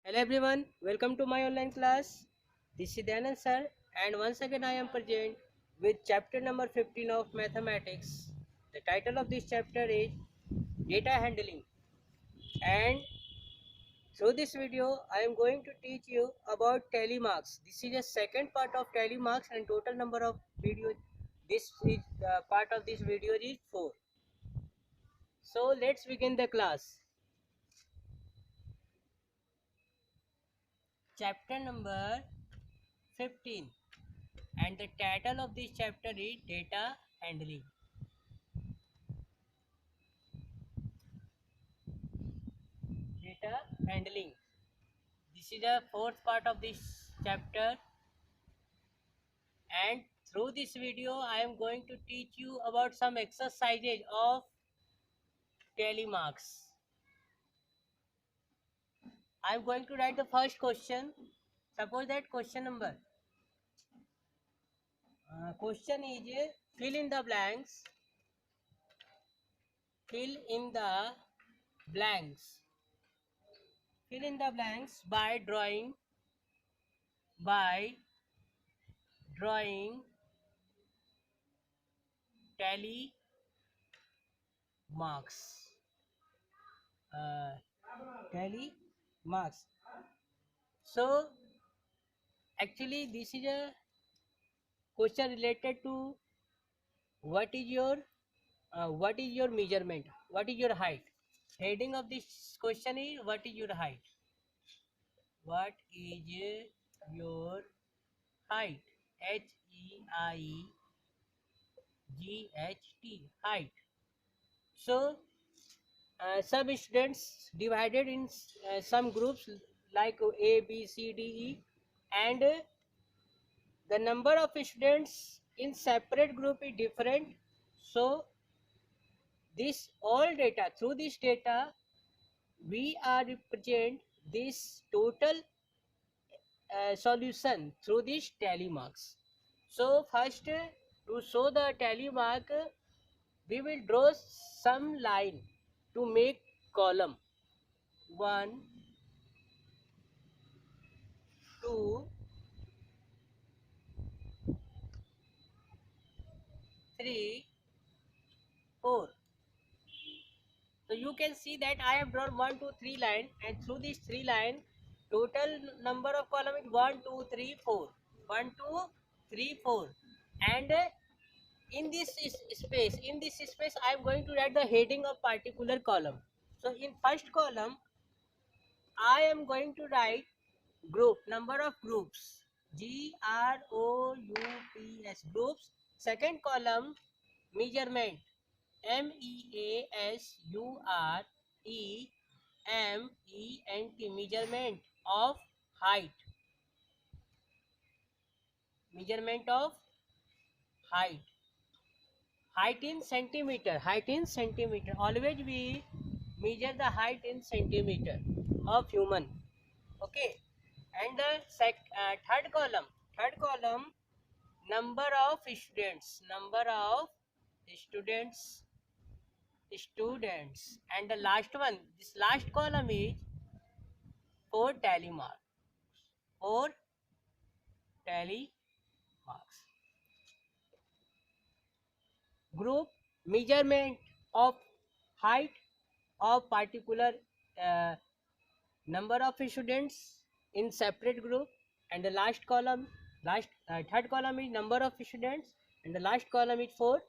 Hello everyone, welcome to my online class. This is Danan sir, and once again I am present with chapter number 15 of mathematics. The title of this chapter is data handling, and through this video I am going to teach you about tally marks. This is the second part of tally marks, and total number of videos. This is part of this video is 4. So let's begin the class. Chapter number 15, and the title of this chapter is data handling. Data handling. This is the fourth part of this chapter, and through this video I am going to teach you about some exercises of tally marks. I am going to write the first question. Suppose that question number. Question is fill in the blanks. Fill in the blanks. Fill in the blanks by drawing tally marks. Uh, Tally marks. So actually this is a question related to what is your measurement, what is your height. Heading of this question is what is your height. What is your height? HEIGHT, height. So some students divided in some groups like A, B, C, D, E, and the number of students in separate group is different. So this all data, through this data we are represent this total solution through this tally marks. So first, to show the tally mark, we will draw some line to make column 1, 2, 3, 4. So you can see that I have drawn 1, 2, 3 line, and through these 3 line, total number of column is 1, 2, 3, 4. 1, 2, 3, 4. And in this space, I am going to write the heading of particular column. So in first column, I am going to write group, number of groups, GROUPS, groups. Second column, measurement, MEASUREMENT, measurement of height. Measurement of height. Height in centimeter. Height in centimeter. Always we measure the height in centimeter of human. Okay. And the third column. Third column, number of students. Number of students. Students. And the last one. This last column is 4 tally marks. 4 tally marks. Group, measurement of height of particular uh, number of students in separate group, and the last column, third column is number of students, and the last column is 4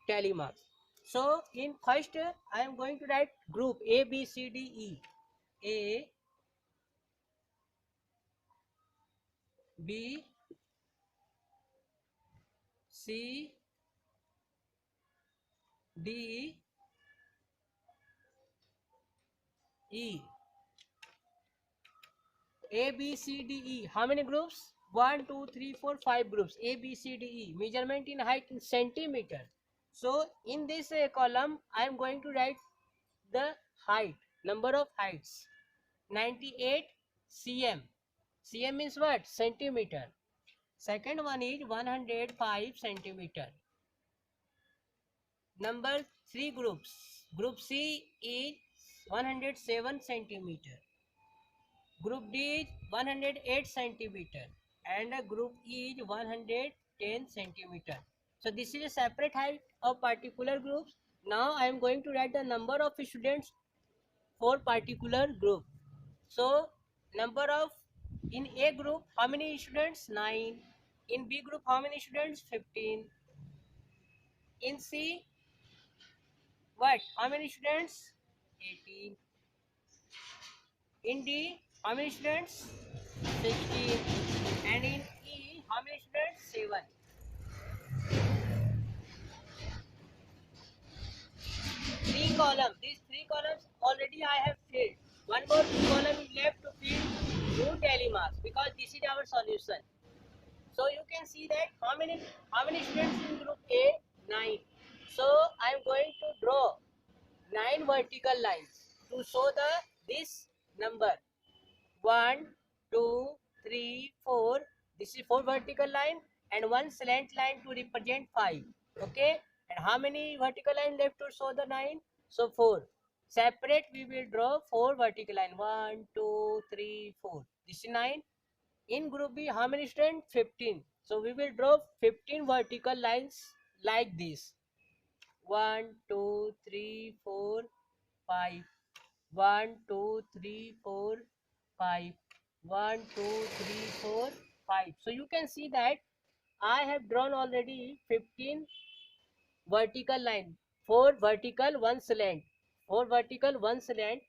tally marks. So in first I am going to write group A, B, C, D, E. A, B, C, D, E. A, B, C, D, E. How many groups? 1, 2, 3, 4, 5 groups. A, B, C, D, E. Measurement in height in centimeter. So in this column, I am going to write the height, number of heights. 98 cm. Cm is what? Centimeter. Second one is 105 centimeter. Number 3 groups. Group C is 107 centimeter. Group D is 108 centimeter and group E is 110 centimeter. So this is a separate height of particular groups. Now I am going to write the number of students for particular group. So number of, in A group how many students? 9. In B group how many students? 15. In C what? How many students? 18. In D how many students? 16. And in E how many students? 7. Three columns. These three columns already I have filled. One more column is left to fill new tally marks because this is our solution. So you can see that how many students in group A? 9. So I am going to draw 9 vertical lines to show this number. 1, 2, 3, 4. This is 4 vertical line and 1 slant line to represent 5. Okay. And how many vertical line left to show the 9? So 4. Separate we will draw 4 vertical line. 1, 2, 3, 4. This is 9. In group B, how many students? 15. So we will draw 15 vertical lines like this. 1, 2, 3, 4, 5. 1, 2, 3, 4, 5. 1, 2, 3, 4, 5. So you can see that I have drawn already 15 vertical line. 4 vertical, 1 slant. 4 vertical, 1 slant.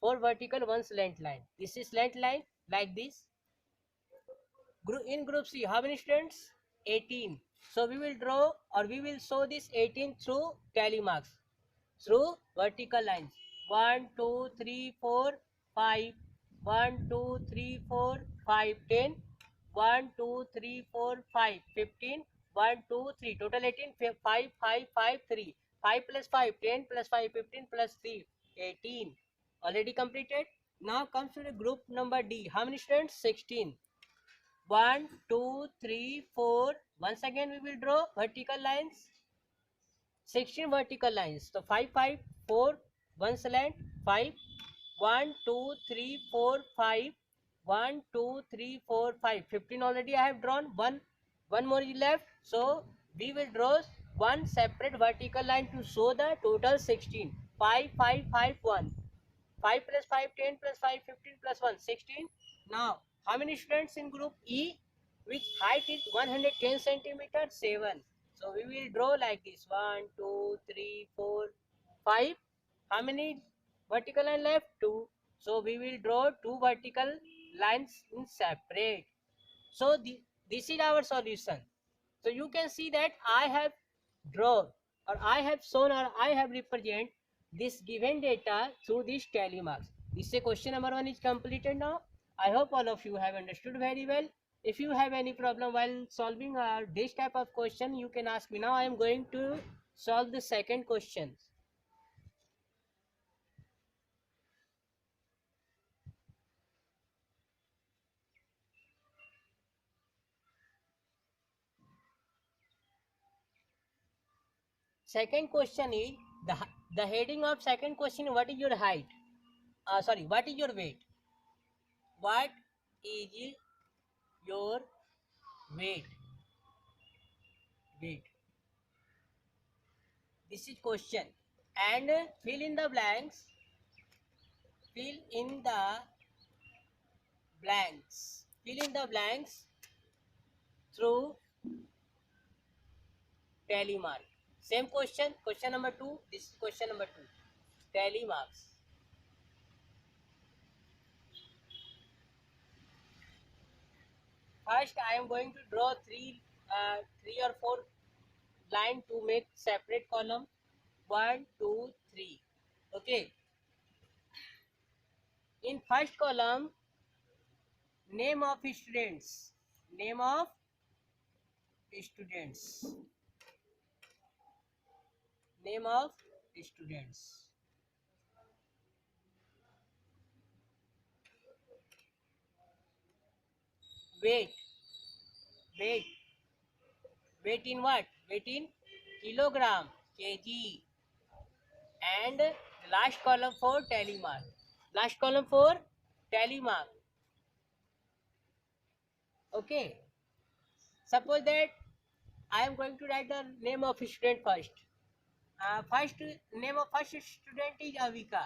4 vertical, 1 slant line. This is slant line like this. In group C, how many students? 18. So we will draw or we will show this 18 through tally marks, through vertical lines. 1, 2, 3, 4, 5. 1, 2, 3, 4, 5, 10. 1, 2, 3, 4, 5, 15. 1, 2, 3. Total 18. 5, 5, 5, 3. 5 plus 5, 10 plus 5, 15 plus 3, 18. Already completed. Now comes to the group number D. How many students? 16. 1, 2, 3, 4. Once again we will draw vertical lines. 16 vertical lines. So 5, 5, 4, 1 slant, 5. 1, 2, 3, 4, 5. 1, 2, 3, 4, 5. 15 already I have drawn. One more is left. So we will draw one separate vertical line to show the total 16. 5, 5, 5, 1. 5 plus 5, 10 plus 5, 15 plus 1, 16. Now, how many students in group E? Which height is 110 centimeter? 7. So, we will draw like this. 1, 2, 3, 4, 5. How many vertical line left? 2. So, we will draw 2 vertical lines in separate. So, this is our solution. So, you can see that I have drawn or I have shown or I have represent this given data through these tally marks. This is question number 1 is completed now. I hope all of you have understood very well. If you have any problem while solving this type of question, you can ask me. Now I am going to solve the second question. Second question is the heading of second question. What is your height? What is your weight? What is your weight? Weight. This is question. And fill in the blanks. Fill in the blanks. Fill in the blanks through tally mark. Same question. Question number 2. This is question number 2. Tally marks. First, I am going to draw three or four line to make separate column. 1, 2, 3. Okay. In first column, name of students. Name of students. Name of students. Weight. Weight. Weight in what? Weight in kilogram, kg. And last column for tally mark. Last column for tally mark. Okay. Suppose that I am going to write the name of student first. First name of first student is Avika.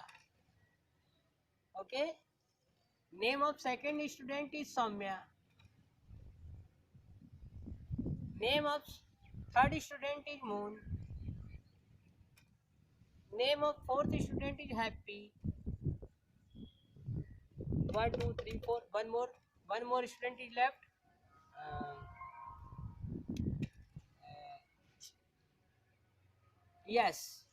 Okay. Name of second student is Soumya. Name of third student is Moon. Name of fourth student is Happy. 1, 2, 3, 4. One more student is left. Um, yes.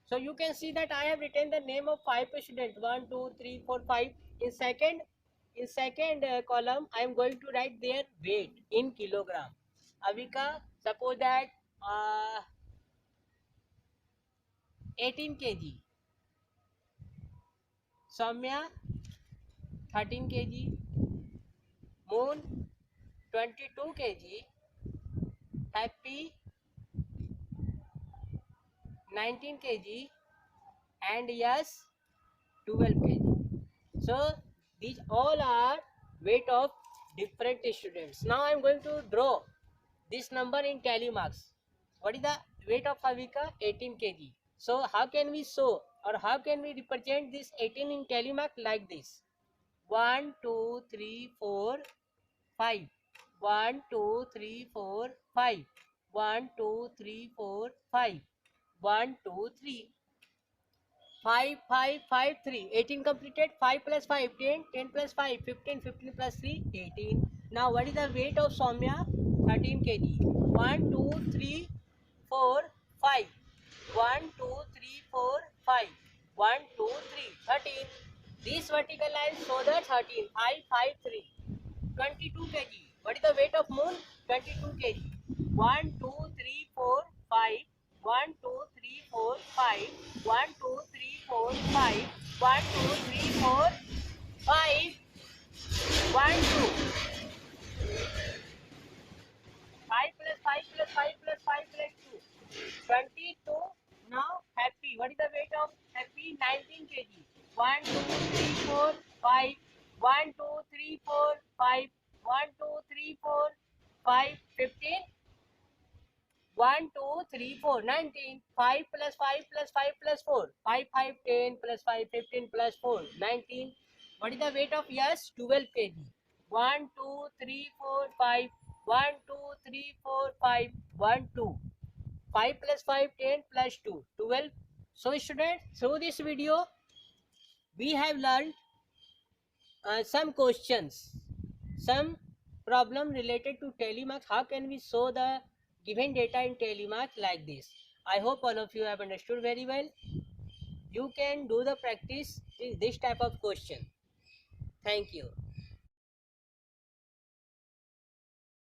So you can see that I have written the name of 5 students. 1, 2, 3, 4, 5. In second column, I am going to write their weight in kilogram. Avika, suppose that 18 kg. Soumya, 13 kg. Moon, 22 kg. Happy, 19 kg. And yes, 12 kg. So these all are weight of different students. Now I am going to draw this number in tally marks. What is the weight of Avika? 18 kg. So how can we show or how can we represent this 18 in tally mark like this? 1, 2, 3, 4, 5. 1, 2, 3, 4, 5. 1, 2, 3, 4, 5. 1, 2, 3. 5, 5, 5, 3. 18 completed. 5 plus 5, 10. 10 plus 5, 15. 15 plus 3, 18. Now, what is the weight of Soumya? 13 kg. 1, 2, 3, 4, 5. 1, 2, 3, 4, 5. 1, 2, 3, 13. This vertical line show the 13. 5, 5, 3. 22 kg. What is the weight of Moon? 22 kg. 1, 2, 3, 4, 5. 1, 2, 3, 4, 5. 1, 2, 3, 4, 5. 1, 2, 3, 4, 5. 1, 2. 5 plus 5 plus 5 plus 5 plus 2. 22. Now Happy. What is the weight of Happy? 19 kg. 1, 2, 3, 4, 5. 1, 2, 3, 4, 5. 1, 2, 3, 4, 5. 15. 1, 2, 3, 4. 19. 5 plus 5 plus 5 plus 4. 5, 5, 10 plus 5, 15 plus 4. 19. What is the weight of yes? 12 kg. 1, 2, 3, 4, 5. 1, 2, 3, 4, 5. 1, 2. 5 plus 5, 10 plus 2, 12. So students, through this video, we have learned some questions, some problem related to tally marks. How can we show the given data in tally marks like this? I hope all of you have understood very well. You can do the practice this type of question. Thank you.